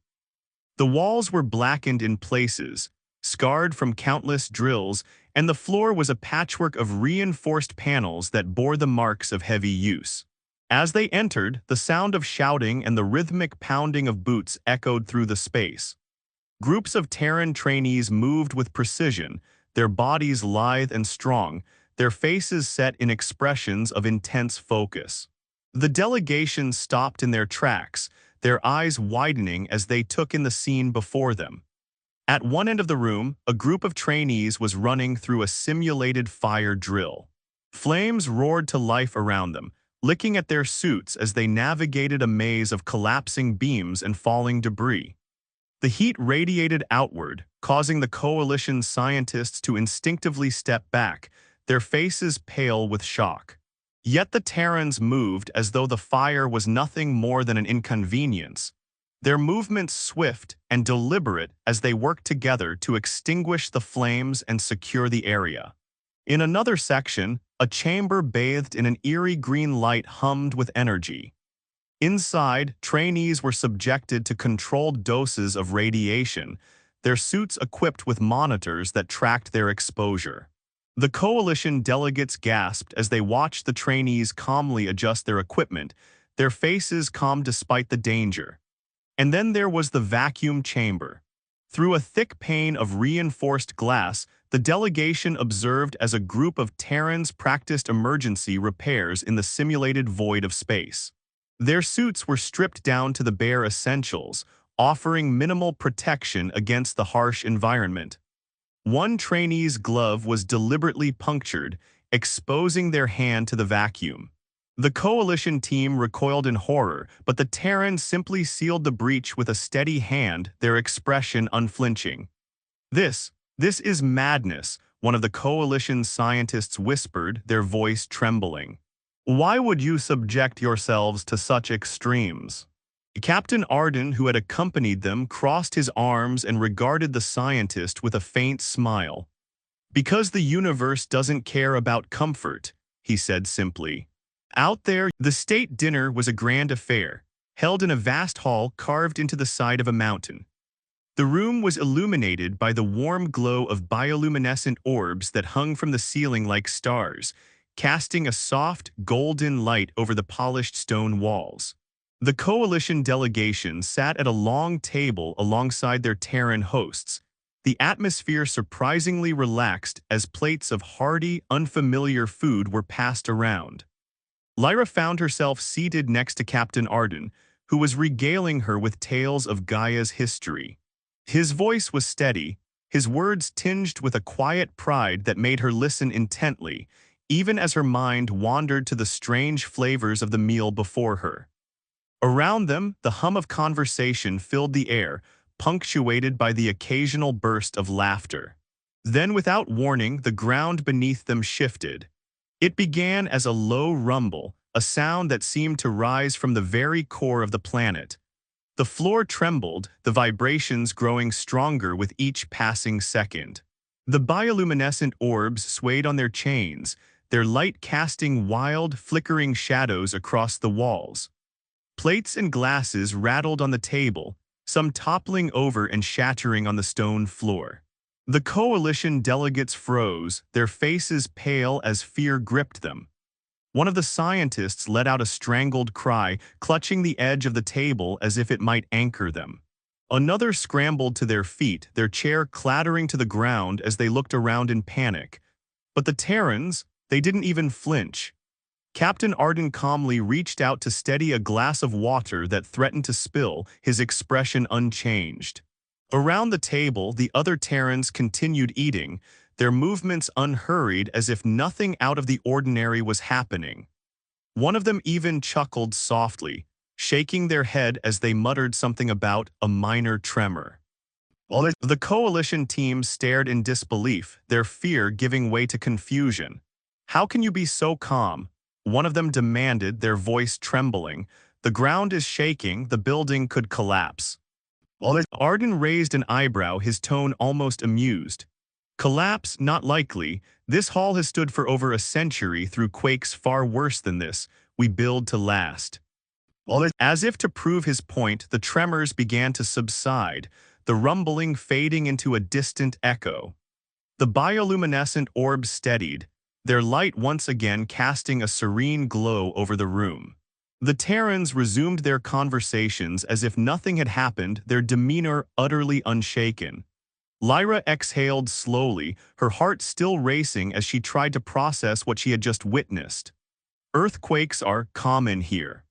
The walls were blackened in places, scarred from countless drills, and the floor was a patchwork of reinforced panels that bore the marks of heavy use. As they entered, the sound of shouting and the rhythmic pounding of boots echoed through the space. Groups of Terran trainees moved with precision, their bodies lithe and strong, their faces set in expressions of intense focus. The delegation stopped in their tracks, their eyes widening as they took in the scene before them. At one end of the room, a group of trainees was running through a simulated fire drill. Flames roared to life around them, licking at their suits as they navigated a maze of collapsing beams and falling debris. The heat radiated outward, causing the Coalition scientists to instinctively step back, their faces pale with shock. Yet the Terrans moved as though the fire was nothing more than an inconvenience, their movements swift and deliberate as they worked together to extinguish the flames and secure the area. In another section, a chamber bathed in an eerie green light hummed with energy. Inside, trainees were subjected to controlled doses of radiation, their suits equipped with monitors that tracked their exposure. The Coalition delegates gasped as they watched the trainees calmly adjust their equipment, their faces calm despite the danger. And then there was the vacuum chamber. Through a thick pane of reinforced glass, the delegation observed as a group of Terrans practiced emergency repairs in the simulated void of space. Their suits were stripped down to the bare essentials, offering minimal protection against the harsh environment. One trainee's glove was deliberately punctured, exposing their hand to the vacuum. The Coalition team recoiled in horror, but the Terrans simply sealed the breach with a steady hand, their expression unflinching. This is madness, one of the Coalition's scientists whispered, their voice trembling. Why would you subject yourselves to such extremes? Captain Arden, who had accompanied them, crossed his arms and regarded the scientist with a faint smile. Because the universe doesn't care about comfort, he said simply. Out there, the state dinner was a grand affair, held in a vast hall carved into the side of a mountain. The room was illuminated by the warm glow of bioluminescent orbs that hung from the ceiling like stars, casting a soft, golden light over the polished stone walls. The Coalition delegation sat at a long table alongside their Terran hosts, the atmosphere surprisingly relaxed as plates of hearty, unfamiliar food were passed around. Lyra found herself seated next to Captain Arden, who was regaling her with tales of Gaia's history. His voice was steady, his words tinged with a quiet pride that made her listen intently, even as her mind wandered to the strange flavors of the meal before her. Around them, the hum of conversation filled the air, punctuated by the occasional burst of laughter. Then, without warning, the ground beneath them shifted. It began as a low rumble, a sound that seemed to rise from the very core of the planet. The floor trembled, the vibrations growing stronger with each passing second. The bioluminescent orbs swayed on their chains, their light casting wild, flickering shadows across the walls. Plates and glasses rattled on the table, some toppling over and shattering on the stone floor. The Coalition delegates froze, their faces pale as fear gripped them. One of the scientists let out a strangled cry, clutching the edge of the table as if it might anchor them. Another scrambled to their feet, their chair clattering to the ground as they looked around in panic. But the Terrans, they didn't even flinch. Captain Arden calmly reached out to steady a glass of water that threatened to spill, his expression unchanged. Around the table, the other Terrans continued eating, their movements unhurried as if nothing out of the ordinary was happening. One of them even chuckled softly, shaking their head as they muttered something about a minor tremor. The Coalition team stared in disbelief, their fear giving way to confusion. "How can you be so calm?" one of them demanded, their voice trembling. "The ground is shaking, the building could collapse." Arden raised an eyebrow, his tone almost amused. "Collapse, not likely. This hall has stood for over a century through quakes far worse than this. We build to last." As if to prove his point, the tremors began to subside, the rumbling fading into a distant echo. The bioluminescent orbs steadied, their light once again casting a serene glow over the room. The Terrans resumed their conversations as if nothing had happened, their demeanor utterly unshaken. Lyra exhaled slowly, her heart still racing as she tried to process what she had just witnessed. "Earthquakes are common here?"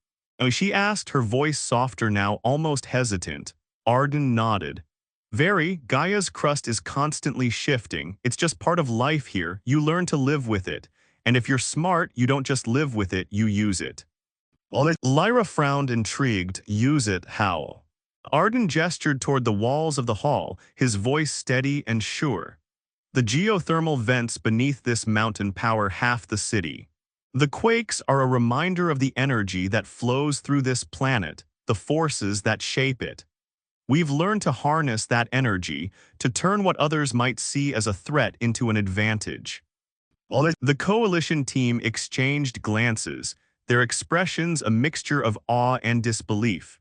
She asked, her voice softer now, almost hesitant. Arden nodded. "Very, Gaia's crust is constantly shifting. It's just part of life here. You learn to live with it. And if you're smart, you don't just live with it, you use it." Lyra frowned, intrigued. "Use it, how?" Arden gestured toward the walls of the hall, his voice steady and sure. "The geothermal vents beneath this mountain power half the city. The quakes are a reminder of the energy that flows through this planet, the forces that shape it. We've learned to harness that energy, to turn what others might see as a threat into an advantage." The Coalition team exchanged glances, their expressions a mixture of awe and disbelief.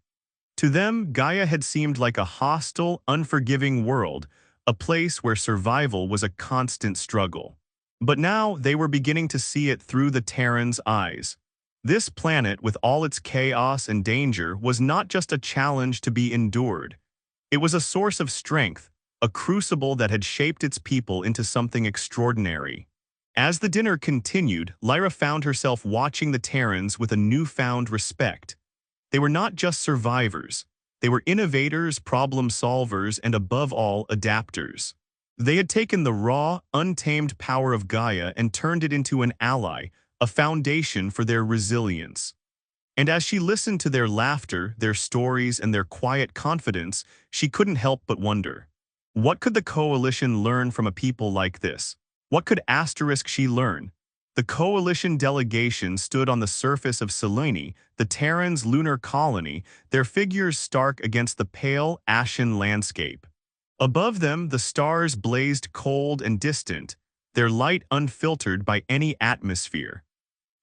To them, Gaia had seemed like a hostile, unforgiving world, a place where survival was a constant struggle. But now they were beginning to see it through the Terrans' eyes. This planet, with all its chaos and danger, was not just a challenge to be endured. It was a source of strength, a crucible that had shaped its people into something extraordinary. As the dinner continued, Lyra found herself watching the Terrans with a newfound respect. They were not just survivors. They were innovators, problem solvers, and above all, adapters. They had taken the raw, untamed power of Gaia and turned it into an ally, a foundation for their resilience. And as she listened to their laughter, their stories, and their quiet confidence, she couldn't help but wonder. What could the Coalition learn from a people like this? What could she learn? The Coalition delegation stood on the surface of Selene, the Terran's lunar colony, their figures stark against the pale, ashen landscape. Above them, the stars blazed cold and distant, their light unfiltered by any atmosphere.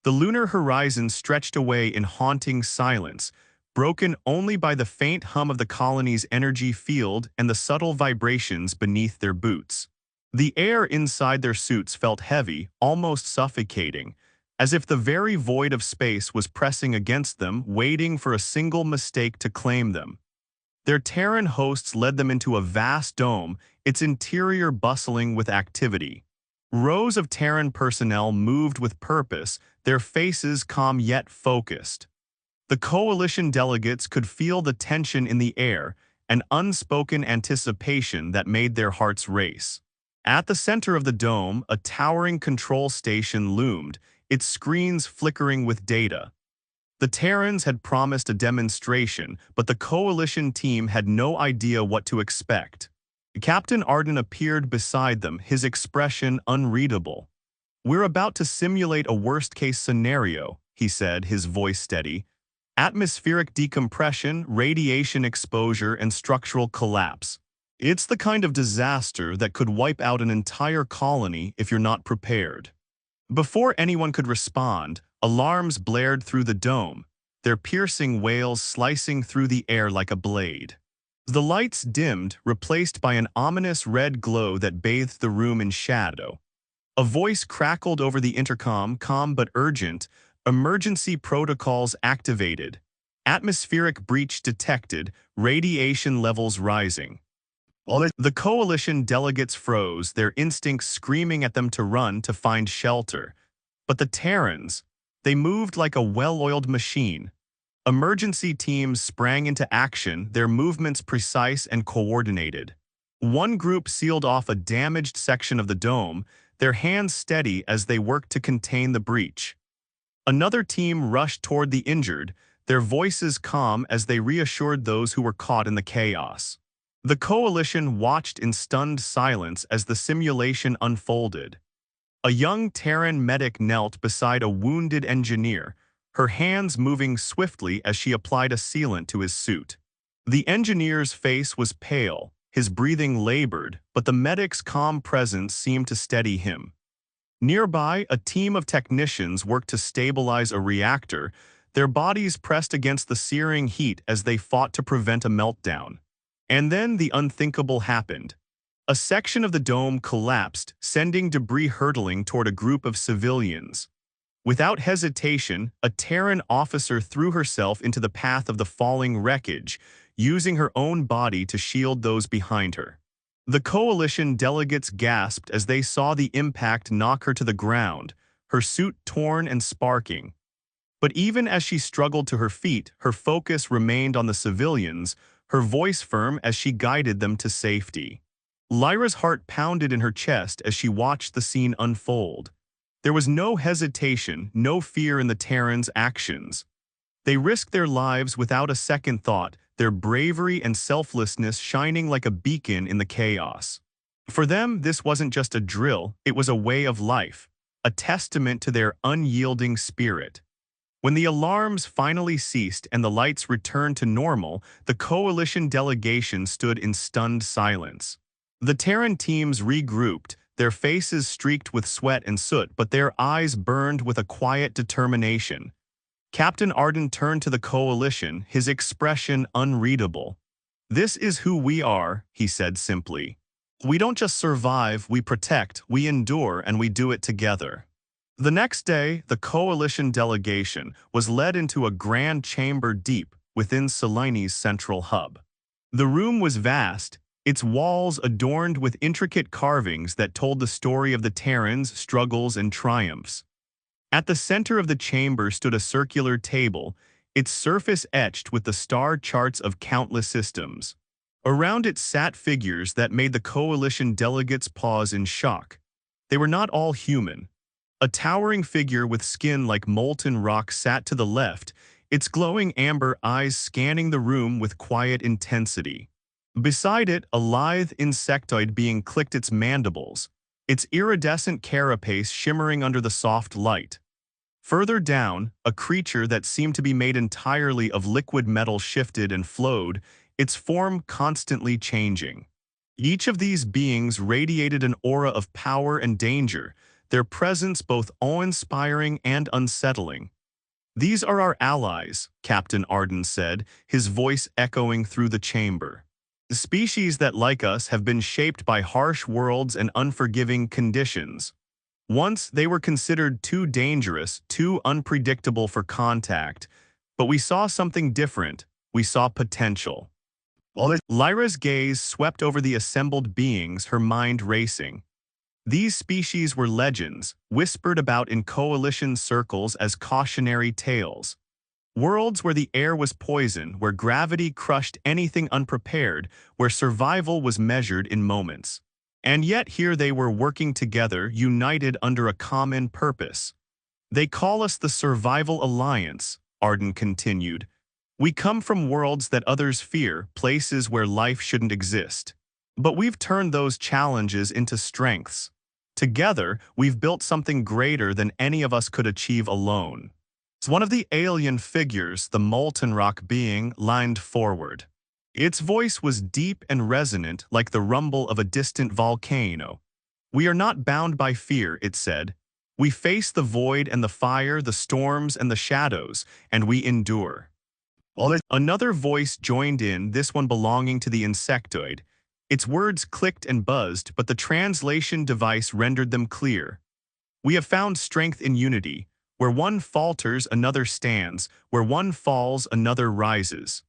The lunar horizon stretched away in haunting silence, broken only by the faint hum of the colony's energy field and the subtle vibrations beneath their boots. The air inside their suits felt heavy, almost suffocating, as if the very void of space was pressing against them, waiting for a single mistake to claim them. Their Terran hosts led them into a vast dome, its interior bustling with activity. Rows of Terran personnel moved with purpose, their faces calm yet focused. The Coalition delegates could feel the tension in the air, an unspoken anticipation that made their hearts race. At the center of the dome, a towering control station loomed, its screens flickering with data. The Terrans had promised a demonstration, but the Coalition team had no idea what to expect. Captain Arden appeared beside them, his expression unreadable. "We're about to simulate a worst-case scenario," he said, his voice steady. "Atmospheric decompression, radiation exposure, and structural collapse. It's the kind of disaster that could wipe out an entire colony if you're not prepared." Before anyone could respond, alarms blared through the dome, their piercing wails slicing through the air like a blade. The lights dimmed, replaced by an ominous red glow that bathed the room in shadow. A voice crackled over the intercom, calm but urgent. "Emergency protocols activated. Atmospheric breach detected, radiation levels rising." The Coalition delegates froze, their instincts screaming at them to run to find shelter. But the Terrans, they moved like a well-oiled machine. Emergency teams sprang into action, their movements precise and coordinated. One group sealed off a damaged section of the dome, their hands steady as they worked to contain the breach. Another team rushed toward the injured, their voices calm as they reassured those who were caught in the chaos. The Coalition watched in stunned silence as the simulation unfolded. A young Terran medic knelt beside a wounded engineer, her hands moving swiftly as she applied a sealant to his suit. The engineer's face was pale, his breathing labored, but the medic's calm presence seemed to steady him. Nearby, a team of technicians worked to stabilize a reactor, their bodies pressed against the searing heat as they fought to prevent a meltdown. And then the unthinkable happened. A section of the dome collapsed, sending debris hurtling toward a group of civilians. Without hesitation, a Terran officer threw herself into the path of the falling wreckage, using her own body to shield those behind her. The Coalition delegates gasped as they saw the impact knock her to the ground, her suit torn and sparking. But even as she struggled to her feet, her focus remained on the civilians, her voice firm as she guided them to safety. Lyra's heart pounded in her chest as she watched the scene unfold. There was no hesitation, no fear in the Terrans' actions. They risked their lives without a second thought, their bravery and selflessness shining like a beacon in the chaos. For them, this wasn't just a drill, it was a way of life, a testament to their unyielding spirit. When the alarms finally ceased and the lights returned to normal, the Coalition delegation stood in stunned silence. The Terran teams regrouped, their faces streaked with sweat and soot, but their eyes burned with a quiet determination. Captain Arden turned to the Coalition, his expression unreadable. "This is who we are," he said simply. "We don't just survive, we protect, we endure, and we do it together." The next day, the coalition delegation was led into a grand chamber deep within Seleni's central hub. The room was vast, its walls adorned with intricate carvings that told the story of the Terrans' struggles and triumphs. At the center of the chamber stood a circular table, its surface etched with the star charts of countless systems. Around it sat figures that made the coalition delegates pause in shock. They were not all human. A towering figure with skin like molten rock sat to the left, its glowing amber eyes scanning the room with quiet intensity. Beside it, a lithe insectoid being clicked its mandibles, its iridescent carapace shimmering under the soft light. Further down, a creature that seemed to be made entirely of liquid metal shifted and flowed, its form constantly changing. Each of these beings radiated an aura of power and danger, their presence both awe-inspiring and unsettling. "These are our allies," Captain Arden said, his voice echoing through the chamber. "The species that, like us, have been shaped by harsh worlds and unforgiving conditions. Once they were considered too dangerous, too unpredictable for contact, but we saw something different. We saw potential." Lyra's gaze swept over the assembled beings, her mind racing. These species were legends, whispered about in coalition circles as cautionary tales. Worlds where the air was poison, where gravity crushed anything unprepared, where survival was measured in moments. And yet here they were working together, united under a common purpose. "They call us the Survival Alliance," Arden continued. "We come from worlds that others fear, places where life shouldn't exist. But we've turned those challenges into strengths. Together, we've built something greater than any of us could achieve alone." One of the alien figures, the molten rock being, leaned forward. Its voice was deep and resonant like the rumble of a distant volcano. "We are not bound by fear," it said. "We face the void and the fire, the storms and the shadows, and we endure." Another voice joined in, this one belonging to the insectoid. Its words clicked and buzzed, but the translation device rendered them clear. "We have found strength in unity. Where one falters, another stands. Where one falls, another rises."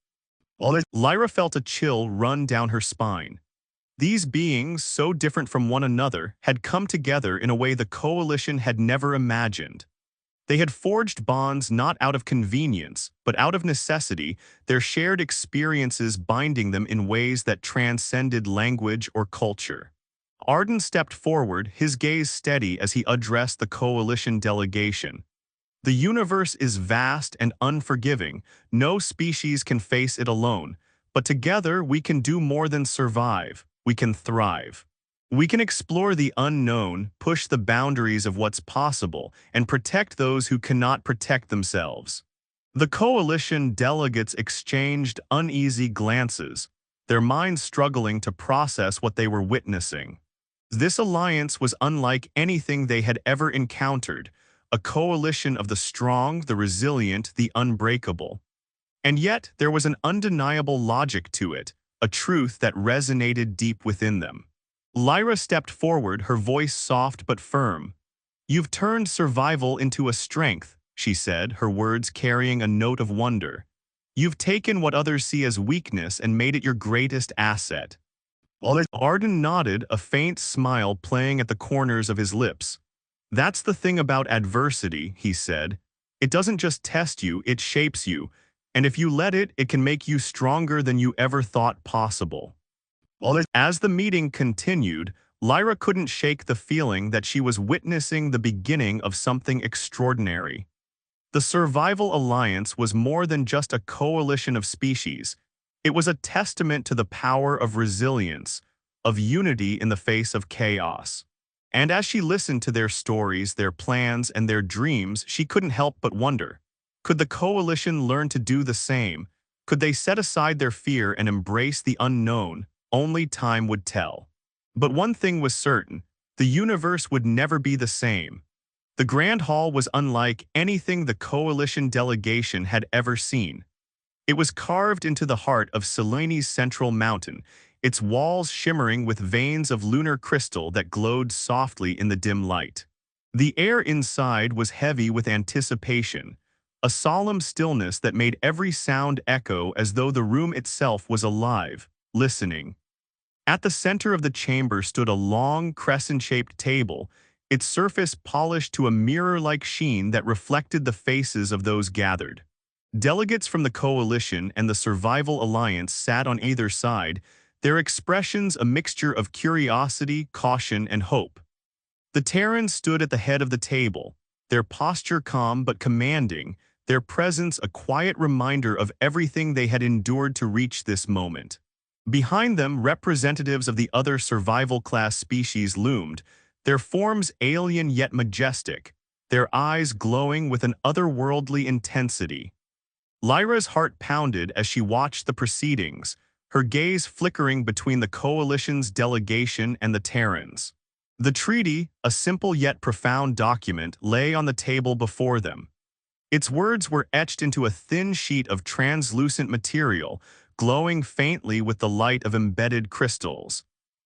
Lyra felt a chill run down her spine. These beings, so different from one another, had come together in a way the coalition had never imagined. They had forged bonds not out of convenience, but out of necessity, their shared experiences binding them in ways that transcended language or culture. Arden stepped forward, his gaze steady as he addressed the coalition delegation. "The universe is vast and unforgiving. No species can face it alone. But together we can do more than survive. We can thrive. We can explore the unknown, push the boundaries of what's possible, and protect those who cannot protect themselves." The coalition delegates exchanged uneasy glances, their minds struggling to process what they were witnessing. This alliance was unlike anything they had ever encountered, a coalition of the strong, the resilient, the unbreakable. And yet there was an undeniable logic to it, a truth that resonated deep within them. Lyra stepped forward, her voice soft but firm. "You've turned survival into a strength," she said, her words carrying a note of wonder. "You've taken what others see as weakness and made it your greatest asset." Arden nodded, a faint smile playing at the corners of his lips. "That's the thing about adversity," he said. "It doesn't just test you, it shapes you. And if you let it, it can make you stronger than you ever thought possible." As the meeting continued, Lyra couldn't shake the feeling that she was witnessing the beginning of something extraordinary. The Survival Alliance was more than just a coalition of species. It was a testament to the power of resilience, of unity in the face of chaos. And as she listened to their stories, their plans, and their dreams, she couldn't help but wonder, could the coalition learn to do the same? Could they set aside their fear and embrace the unknown? Only time would tell. But one thing was certain, the universe would never be the same. The Grand Hall was unlike anything the coalition delegation had ever seen. It was carved into the heart of Seleni's central mountain, its walls shimmering with veins of lunar crystal that glowed softly in the dim light. The air inside was heavy with anticipation, a solemn stillness that made every sound echo as though the room itself was alive, listening. At the center of the chamber stood a long, crescent-shaped table, its surface polished to a mirror-like sheen that reflected the faces of those gathered. Delegates from the Coalition and the Survival Alliance sat on either side, their expressions a mixture of curiosity, caution, and hope. The Terrans stood at the head of the table, their posture calm but commanding, their presence a quiet reminder of everything they had endured to reach this moment. Behind them, representatives of the other survival-class species loomed, their forms alien yet majestic, their eyes glowing with an otherworldly intensity. Lyra's heart pounded as she watched the proceedings, her gaze flickering between the Coalition's delegation and the Terrans. The treaty, a simple yet profound document, lay on the table before them. Its words were etched into a thin sheet of translucent material, glowing faintly with the light of embedded crystals,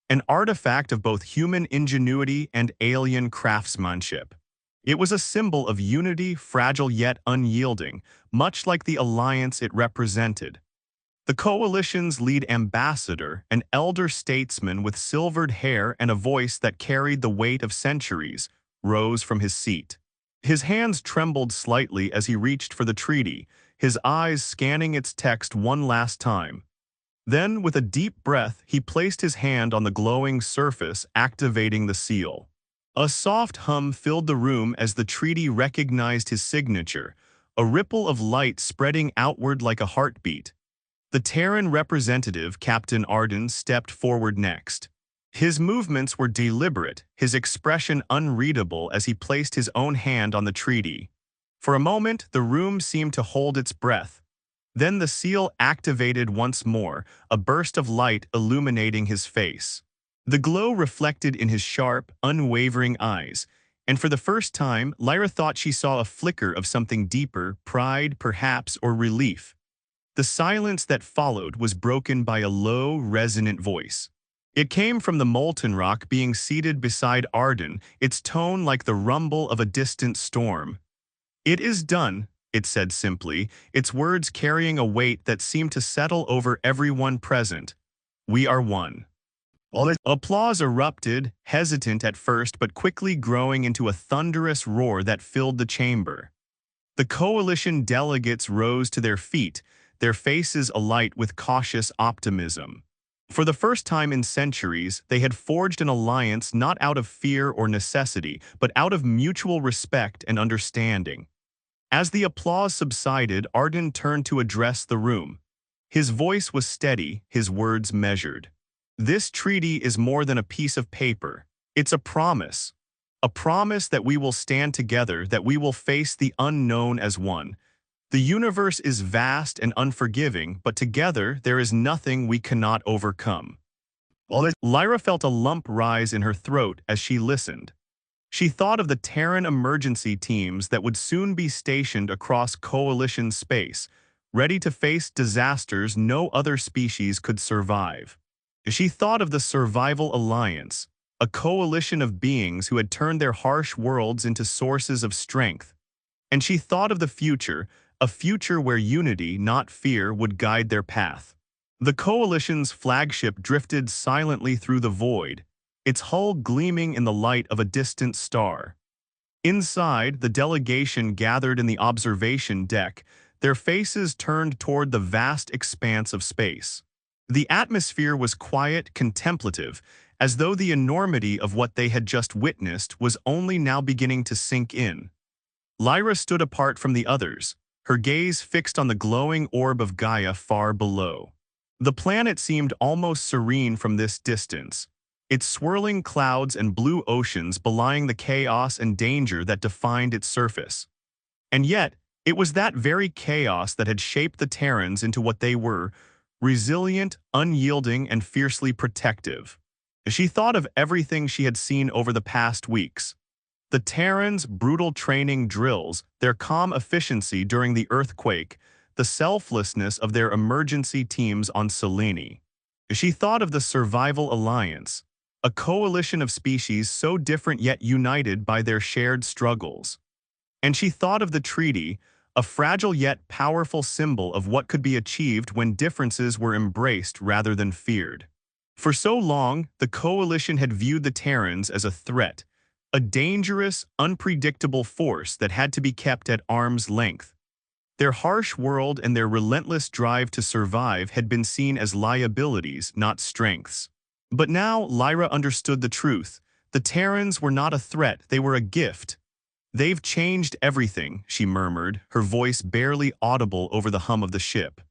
an artifact of both human ingenuity and alien craftsmanship. It was a symbol of unity, fragile yet unyielding, much like the alliance it represented. The Coalition's lead ambassador, an elder statesman with silvered hair and a voice that carried the weight of centuries, rose from his seat. His hands trembled slightly as he reached for the treaty, his eyes scanning its text one last time. Then, with a deep breath, he placed his hand on the glowing surface, activating the seal. A soft hum filled the room as the treaty recognized his signature, a ripple of light spreading outward like a heartbeat. The Terran representative, Captain Arden, stepped forward next. His movements were deliberate, his expression unreadable as he placed his own hand on the treaty. For a moment, the room seemed to hold its breath. Then the seal activated once more, a burst of light illuminating his face. The glow reflected in his sharp, unwavering eyes, and for the first time, Lyra thought she saw a flicker of something deeper, pride, perhaps, or relief. The silence that followed was broken by a low, resonant voice. It came from the molten rock being seated beside Arden, its tone like the rumble of a distant storm. "It is done," it said simply, its words carrying a weight that seemed to settle over everyone present. "We are one." Applause erupted, hesitant at first but quickly growing into a thunderous roar that filled the chamber. The Coalition delegates rose to their feet, their faces alight with cautious optimism. For the first time in centuries, they had forged an alliance not out of fear or necessity, but out of mutual respect and understanding. As the applause subsided, Arden turned to address the room. His voice was steady, his words measured. "This treaty is more than a piece of paper. It's a promise. A promise that we will stand together, that we will face the unknown as one. The universe is vast and unforgiving, but together there is nothing we cannot overcome." Lyra felt a lump rise in her throat as she listened. She thought of the Terran emergency teams that would soon be stationed across Coalition space, ready to face disasters no other species could survive. She thought of the Survival Alliance, a coalition of beings who had turned their harsh worlds into sources of strength. And she thought of the future, a future where unity, not fear, would guide their path. The Coalition's flagship drifted silently through the void, its hull gleaming in the light of a distant star. Inside, the delegation gathered in the observation deck, their faces turned toward the vast expanse of space. The atmosphere was quiet, contemplative, as though the enormity of what they had just witnessed was only now beginning to sink in. Lyra stood apart from the others, her gaze fixed on the glowing orb of Gaia far below. The planet seemed almost serene from this distance, its swirling clouds and blue oceans belying the chaos and danger that defined its surface. And yet, it was that very chaos that had shaped the Terrans into what they were, resilient, unyielding, and fiercely protective. She thought of everything she had seen over the past weeks. The Terrans' brutal training drills, their calm efficiency during the earthquake, the selflessness of their emergency teams on Selene. She thought of the Survival Alliance, a coalition of species so different yet united by their shared struggles. And she thought of the treaty, a fragile yet powerful symbol of what could be achieved when differences were embraced rather than feared. For so long, the coalition had viewed the Terrans as a threat, a dangerous, unpredictable force that had to be kept at arm's length. Their harsh world and their relentless drive to survive had been seen as liabilities, not strengths. But now Lyra understood the truth. The Terrans were not a threat, they were a gift. "They've changed everything," she murmured, her voice barely audible over the hum of the ship.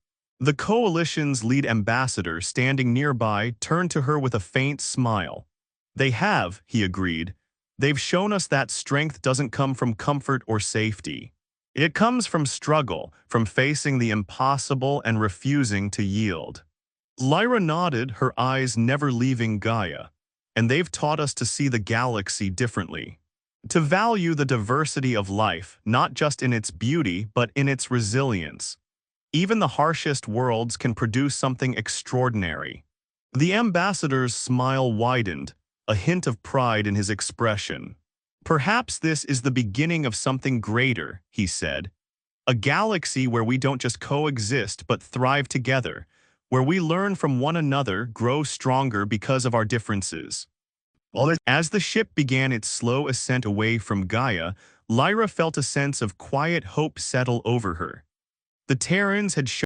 The coalition's lead ambassador, standing nearby, turned to her with a faint smile. "They have," he agreed. "They've shown us that strength doesn't come from comfort or safety. It comes from struggle, from facing the impossible and refusing to yield." Lyra nodded, her eyes never leaving Gaia. "And they've taught us to see the galaxy differently. To value the diversity of life, not just in its beauty, but in its resilience. Even the harshest worlds can produce something extraordinary." The ambassador's smile widened, a hint of pride in his expression. "Perhaps this is the beginning of something greater," he said. "A galaxy where we don't just coexist but thrive together, where we learn from one another, grow stronger because of our differences." As the ship began its slow ascent away from Gaia, Lyra felt a sense of quiet hope settle over her. The Terrans had shown